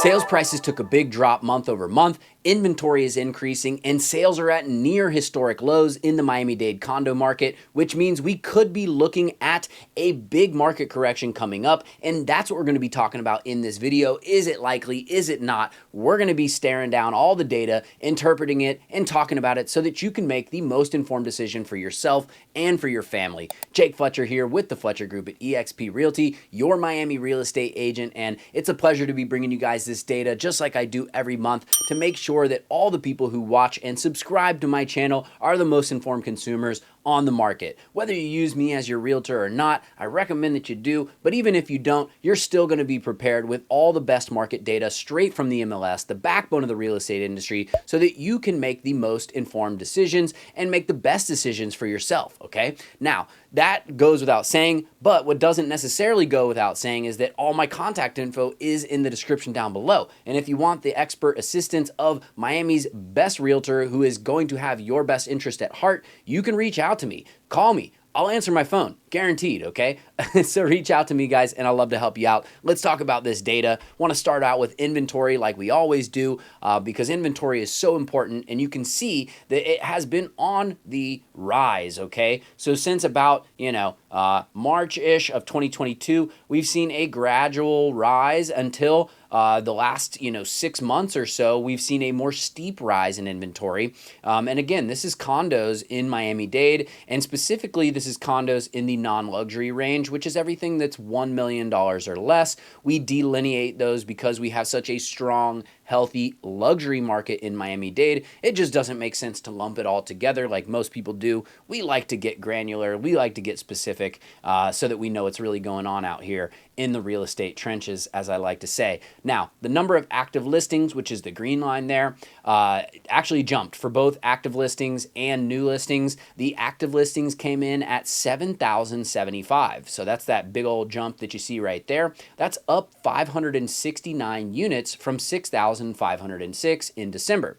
Sales prices took a big drop month over month, inventory is increasing, and sales are at near historic lows in the Miami-Dade condo market, which means we could be looking at a big market correction coming up, and that's what we're going to be talking about in this video. Is it likely? Is it not? We're going to be staring down all the data, interpreting it, and talking about it so that you can make the most informed decision for yourself and for your family. Jake Fletcher here with the Fletcher Group at eXp Realty, your Miami real estate agent, and it's a pleasure to be bringing you guys this data just like I do every month to make sure that all the people who watch and subscribe to my channel are the most informed consumers on the market. Whether you use me as your realtor or not, I recommend that you do, but even if you don't, you're still going to be prepared with all the best market data straight from the MLS, the backbone of the real estate industry, so that you can make the most informed decisions and make the best decisions for yourself, okay? Now, that goes without saying, but what doesn't necessarily go without saying is that all my contact info is in the description down below. And if you want the expert assistance of Miami's best realtor who is going to have your best interest at heart, you can reach out to me. Call me. I'll answer my phone, guaranteed, okay? So reach out to me, guys, and I'd love to help you out. Let's talk about this data. Want to start out with inventory like we always do because inventory is so important, and you can see that it has been on the rise, okay? So since about, March-ish of 2022, we've seen a gradual rise until the last 6 months or so. We've seen a more steep rise in inventory, and again, this is condos in Miami-Dade, and specifically this is condos in the non-luxury range, which is everything that's $1 million or less. We delineate those because we have such a strong, healthy luxury market in Miami-Dade. It just doesn't make sense to lump it all together like most people do. We like to get granular, we like to get specific so that we know what's really going on out here in the real estate trenches, as I like to say. Now, the number of active listings, which is the green line there, actually jumped for both active listings and new listings. The active listings came in at 7,075. So that's that big old jump that you see right there. That's up 569 units from 6,506 in December.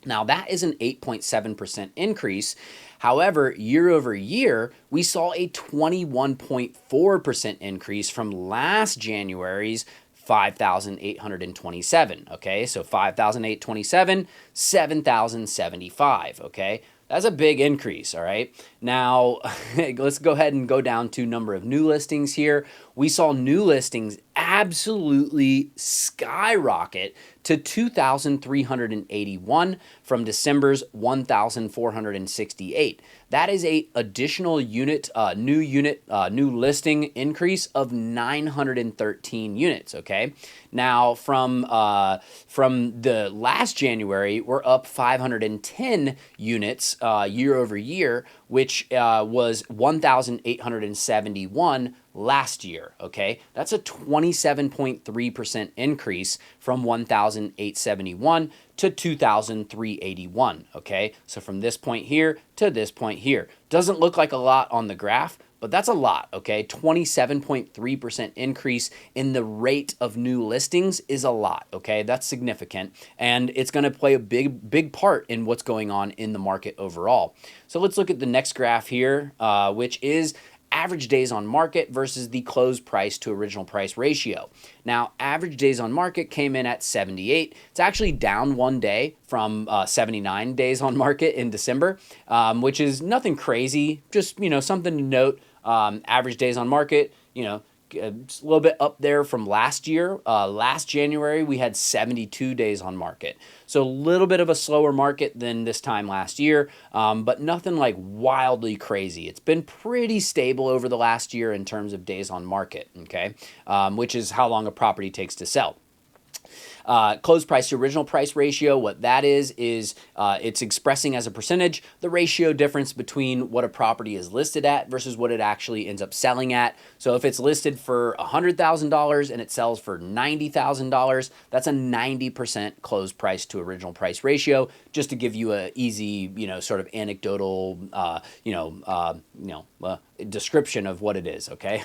Now, that is an 8.7% increase. However, year over year, we saw a 21.4% increase from last January's 5,827, okay? So 5,827, 7,075, okay? That's a big increase, all right? Now, let's go ahead and go down to number of new listings here. We saw new listings absolutely skyrocket to 2,381 from December's 1,468. That is a additional new listing increase of 913 units, okay? Now, from the last January, we're up 510 units year over year, which was 1,871 last year, okay? That's a 27.3% increase from 1,871 to 2,381, okay? So from this point here to this point here. Doesn't look like a lot on the graph, but that's a lot, okay? 27.3% increase in the rate of new listings is a lot, okay? That's significant, and it's going to play a big part in what's going on in the market overall. So let's look at the next graph here, which is average days on market versus the closed price to original price ratio. Now, average days on market came in at 78. It's actually down 1 day from 79 days on market in December, which is nothing crazy, just, something to note. Average days on market, it's a little bit up there from last year. Last January, we had 72 days on market. So a little bit of a slower market than this time last year, but nothing like wildly crazy. It's been pretty stable over the last year in terms of days on market, okay, which is how long a property takes to sell. Closed price to original price ratio, what that is it's expressing as a percentage the ratio difference between what a property is listed at versus what it actually ends up selling at. So if it's listed for $100,000 and it sells for $90,000, that's a 90% closed price to original price ratio, just to give you a easy, sort of anecdotal, description of what it is, okay?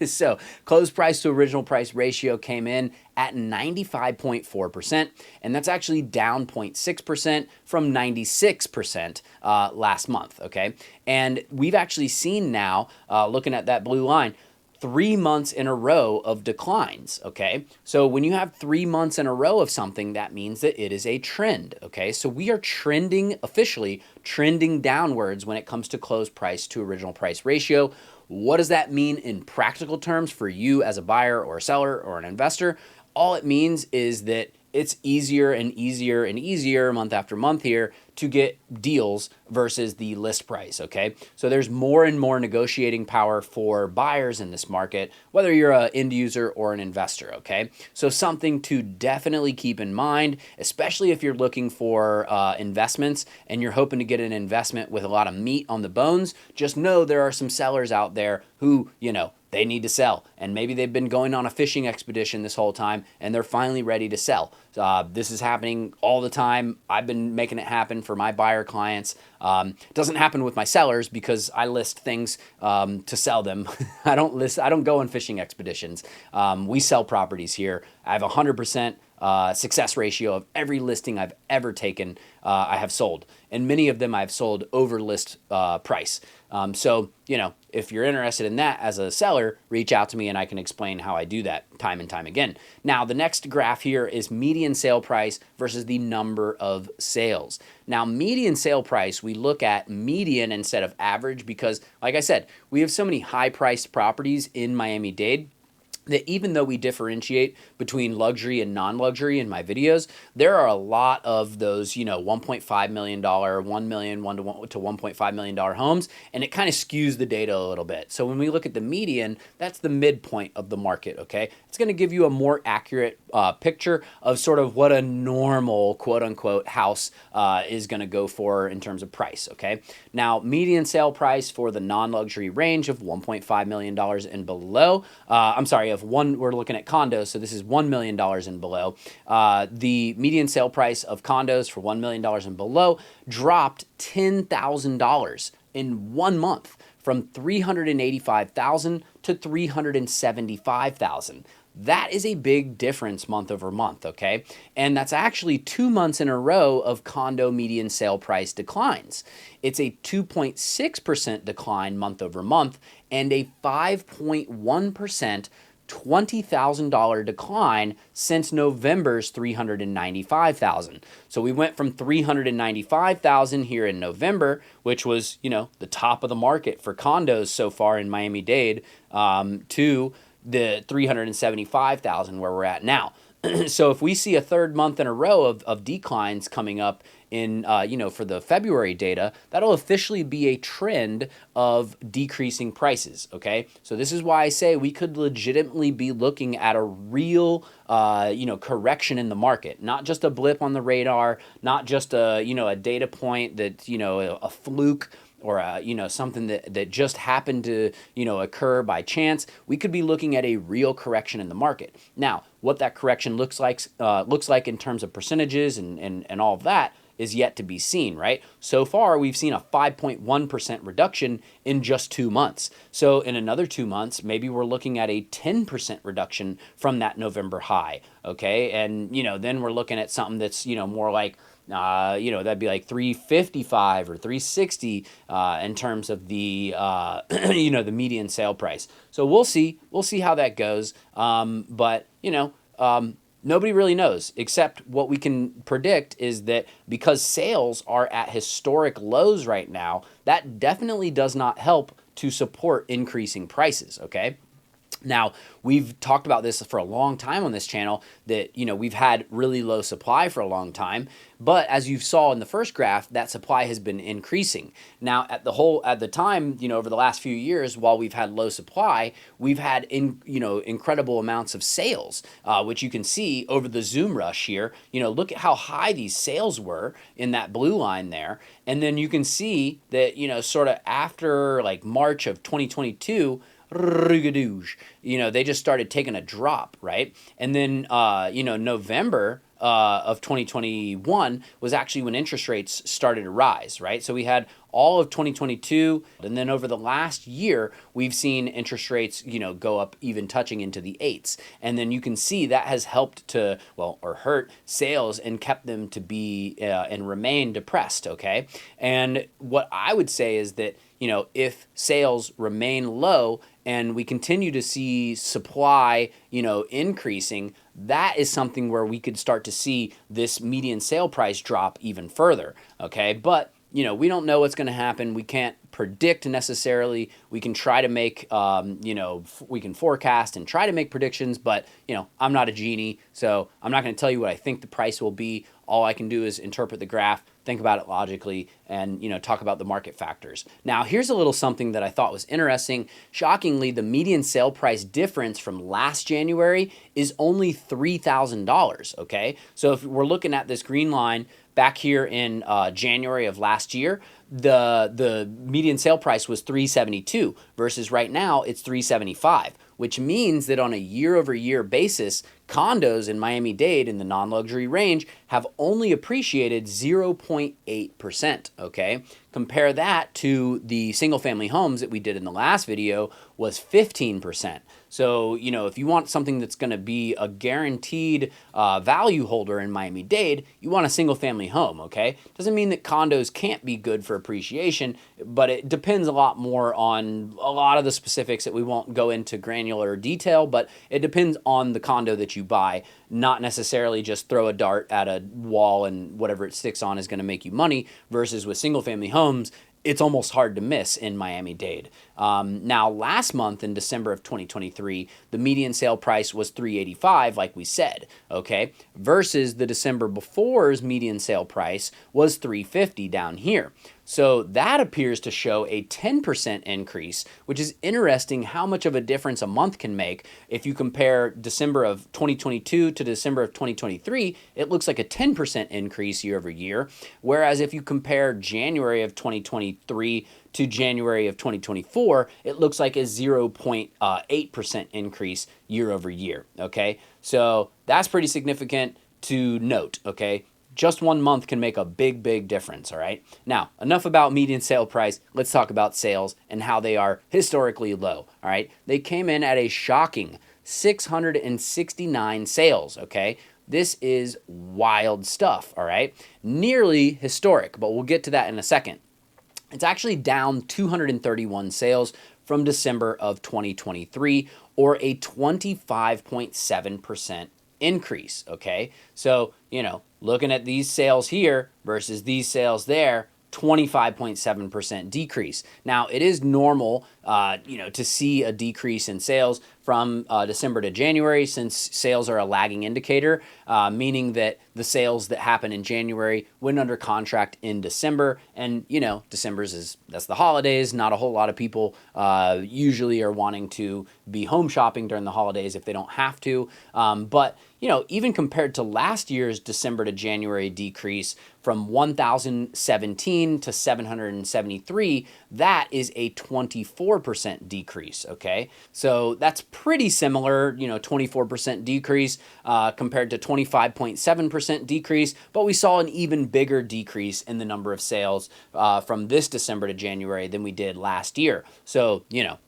So closed price to original price ratio came in at 95.4%, and that's actually down 0.6% from 96% last month, okay? And we've actually seen now, looking at that blue line, 3 months in a row of declines, okay? So when you have 3 months in a row of something, that means that it is a trend, okay? So we are trending, officially trending downwards when it comes to close price to original price ratio. What does that mean in practical terms for you as a buyer or a seller or an investor? All it means is that it's easier and easier and easier month after month here to get deals versus the list price, okay? So there's more and more negotiating power for buyers in this market, whether you're an end user or an investor, okay? So something to definitely keep in mind, especially if you're looking for investments and you're hoping to get an investment with a lot of meat on the bones. Just know there are some sellers out there who, they need to sell, and maybe they've been going on a fishing expedition this whole time and they're finally ready to sell. This is happening all the time. I've been making it happen for my buyer clients. It doesn't happen with my sellers because I list things to sell them. I don't go on fishing expeditions. We sell properties here. I have 100% success ratio of every listing I've ever taken. I have sold, and many of them I've sold over list price. So, if you're interested in that as a seller, reach out to me and I can explain how I do that time and time again. Now, the next graph here is median sale price versus the number of sales. Now, median sale price, we look at median instead of average because, like I said, we have so many high-priced properties in Miami-Dade that even though we differentiate between luxury and non-luxury in my videos, there are a lot of those, $1.5 million, $1 million, to $1.5 million homes, and it kind of skews the data a little bit. So when we look at the median, that's the midpoint of the market, okay? It's going to give you a more accurate picture of sort of what a normal, quote-unquote, house is going to go for in terms of price, okay? Now, median sale price for the non-luxury range of $1.5 million and below, we're looking at condos, so this is $1 million and below. The median sale price of condos for $1 million and below dropped $10,000 in 1 month from $385,000 to $375,000. That is a big difference month over month, okay? And that's actually 2 months in a row of condo median sale price declines. It's a 2.6% decline month over month and a 5.1% $20,000 decline since November's $395,000. So we went from $395,000 here in November, which was, the top of the market for condos so far in Miami-Dade, to the $375,000 where we're at now. So if we see a third month in a row of declines coming up in, for the February data, that'll officially be a trend of decreasing prices, okay? So this is why I say we could legitimately be looking at a real, correction in the market, not just a blip on the radar, not just a data point that, a fluke, or something that just happened to occur by chance. We could be looking at a real correction in the market. Now, what that correction looks like in terms of percentages and all of that is yet to be seen, right? So far, we've seen a 5.1% reduction in just 2 months. So in another 2 months, maybe we're looking at a 10% reduction from that November high, okay? And, then we're looking at something that's, more like, that'd be like 355 or 360 in terms of the, the median sale price. So we'll see how that goes. But nobody really knows, except what we can predict is that because sales are at historic lows right now, that definitely does not help to support increasing prices, okay? Now, we've talked about this for a long time on this channel that, we've had really low supply for a long time, but as you saw in the first graph, that supply has been increasing. Now, at the time, over the last few years, while we've had low supply, we've had incredible amounts of sales, which you can see over the Zoom rush here. Look at how high these sales were in that blue line there. And then you can see that, sort of after like March of 2022, they just started taking a drop, right? And then, November of 2021 was actually when interest rates started to rise, right? So we had all of 2022, and then over the last year, we've seen interest rates, go up, even touching into the eights. And then you can see that has helped to, or hurt sales and kept them to be and remain depressed, okay? And what I would say is that, if sales remain low and we continue to see supply, increasing, that is something where we could start to see this median sale price drop even further, okay? But, we don't know what's going to happen. We can't predict necessarily. We can try to make, we can forecast and try to make predictions, but, I'm not a genie, so I'm not going to tell you what I think the price will be. All I can do is interpret the graph, think about it logically, and talk about the market factors. Now, here's a little something that I thought was interesting. Shockingly, the median sale price difference from last January is only $3,000, okay? So if we're looking at this green line back here in January of last year, the median sale price was $372 versus right now it's $375, which means that on a year-over-year basis, condos in Miami-Dade in the non-luxury range have only appreciated 0.8%, okay? Compare that to the single-family homes that we did in the last video was 15%. So, if you want something that's going to be a guaranteed value holder in Miami-Dade, you want a single-family home, okay? Doesn't mean that condos can't be good for appreciation, but it depends a lot more on a lot of the specifics that we won't go into granular detail, but it depends on the condo that you buy, not necessarily just throw a dart at a wall and whatever it sticks on is going to make you money, versus with single-family homes, it's almost hard to miss in Miami-Dade. Now, last month in December of 2023, the median sale price was $385, like we said, okay, versus the December before's median sale price was $350 down here. So that appears to show a 10% increase, which is interesting how much of a difference a month can make. If you compare December of 2022 to December of 2023, it looks like a 10% increase year over year. Whereas if you compare January of 2023 to January of 2024, it looks like a 0.8% increase year over year, okay? So that's pretty significant to note, okay? Just 1 month can make a big, big difference, all right? Now, enough about median sale price. Let's talk about sales and how they are historically low, all right? They came in at a shocking 669 sales, okay? This is wild stuff, all right? Nearly historic, but we'll get to that in a second. It's actually down 231 sales from December of 2023, or a 25.7% increase, okay? So, looking at these sales here versus these sales there, 25.7% decrease. Now, it is normal, to see a decrease in sales from December to January, since sales are a lagging indicator, meaning that the sales that happen in January went under contract in December, and that's the holidays. Not a whole lot of people usually are wanting to be home shopping during the holidays if they don't have to. But even compared to last year's December to January decrease from 1,017 to 773, that is a 24% decrease, okay? So that's pretty similar, 24% decrease compared to 25.7% decrease, but we saw an even bigger decrease in the number of sales from this December to January than we did last year. So,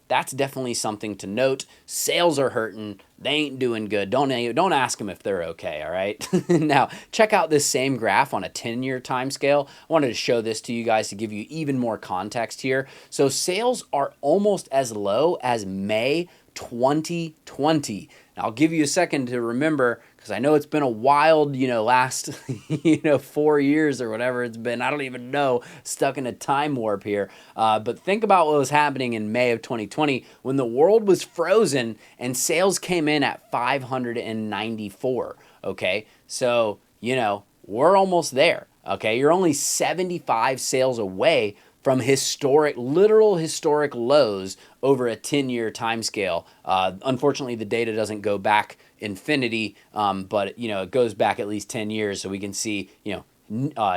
that's definitely something to note. Sales are hurting. They ain't doing good. Don't ask them if they're okay, all right? Now, check out this same graph on a 10-year time scale. I wanted to show this to you guys to give you even more context here. So sales are almost as low as May 2020. Now, I'll give you a second to remember, because I know it's been a wild, last, 4 years or whatever it's been. I don't even know, stuck in a time warp here. But think about what was happening in May of 2020 when the world was frozen and sales came in at 594, okay? So, we're almost there, okay? You're only 75 sales away from literal historic lows over a 10-year time scale. Unfortunately, the data doesn't go back infinity, but it goes back at least 10 years, so we can see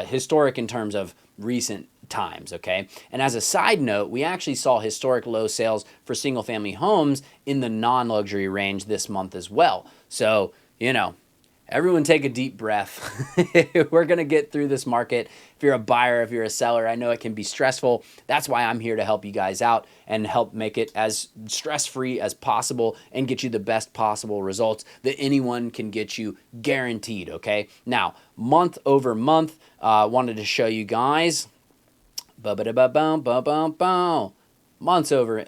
historic in terms of recent times, okay? And as a side note, we actually saw historic low sales for single-family homes in the non-luxury range this month as well. So, Everyone take a deep breath. We're going to get through this market. If you're a buyer, if you're a seller, I know it can be stressful. That's why I'm here to help you guys out and help make it as stress-free as possible and get you the best possible results that anyone can get you, guaranteed, okay? Now, month over month, wanted to show you guys. Months over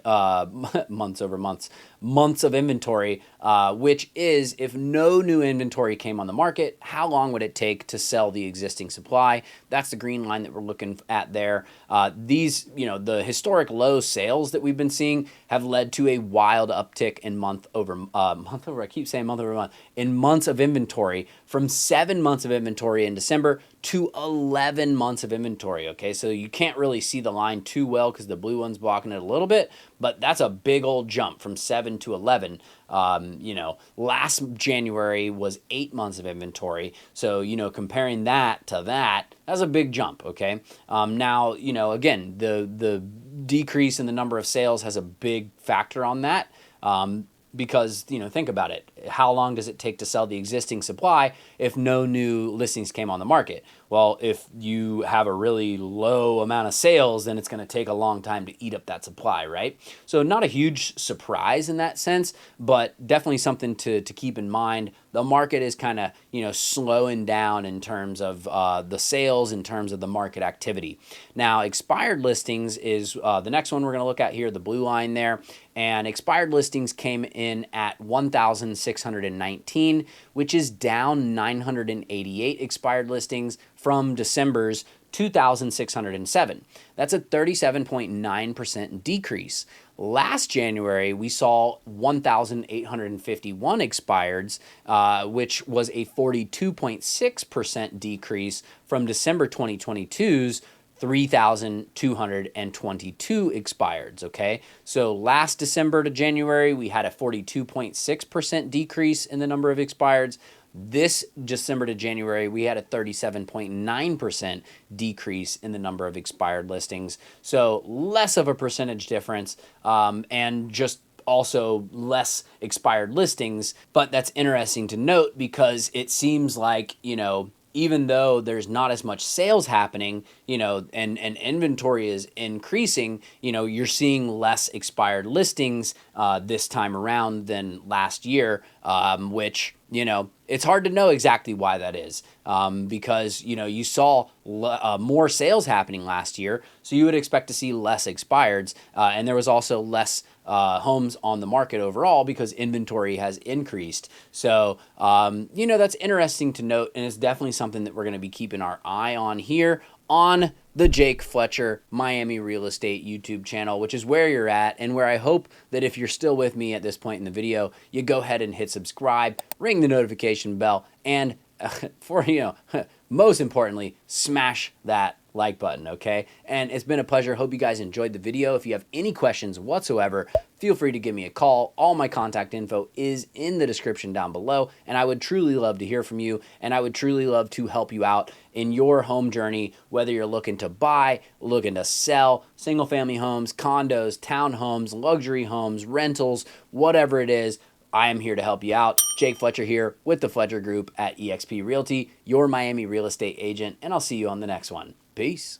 months of inventory, which is if no new inventory came on the market, how long would it take to sell the existing supply? That's the green line that we're looking at there. These, the historic low sales that we've been seeing have led to a wild uptick in month over month, in months of inventory, from 7 months of inventory in December to 11 months of inventory. Okay, so you can't really see the line too well because the blue one's blocking it a little bit, but that's a big old jump from 7 to 11. Last January was 8 months of inventory. So, comparing that to that's a big jump. Okay. Now, again, the decrease in the number of sales has a big factor on that. Because, think about it. How long does it take to sell the existing supply if no new listings came on the market? Well, if you have a really low amount of sales, then it's going to take a long time to eat up that supply, right? So not a huge surprise in that sense, but definitely something to keep in mind. The market is kind of, slowing down in terms of the sales, in terms of the market activity. Now, expired listings is the next one we're going to look at here, the blue line there. And expired listings came in at 1,619, which is down 988 expired listings from December's 2,607. That's a 37.9% decrease. Last January, we saw 1,851 expireds, which was a 42.6% decrease from December 2022's 3,222 expireds, okay? So last December to January, we had a 42.6% decrease in the number of expireds. This December to January, we had a 37.9% decrease in the number of expired listings. So less of a percentage difference, and just also less expired listings. But that's interesting to note because it seems like, even though there's not as much sales happening, and inventory is increasing, you're seeing less expired listings this time around than last year, which, it's hard to know exactly why that is, because, you saw more sales happening last year, so you would expect to see less expireds, and there was also less homes on the market overall because inventory has increased. So, that's interesting to note, and it's definitely something that we're going to be keeping our eye on here on the Jake Fletcher Miami Real Estate YouTube channel, which is where you're at, and where I hope that if you're still with me at this point in the video, you go ahead and hit subscribe, ring the notification bell, and most importantly, smash that like button, okay? And it's been a pleasure. Hope you guys enjoyed the video. If you have any questions whatsoever, feel free to give me a call. All my contact info is in the description down below, and I would truly love to hear from you, and I would truly love to help you out in your home journey, whether you're looking to buy, looking to sell, single-family homes, condos, townhomes, luxury homes, rentals, whatever it is. I am here to help you out. Jake Fletcher here with the Fletcher Group at eXp Realty, your Miami real estate agent, and I'll see you on the next one. Peace.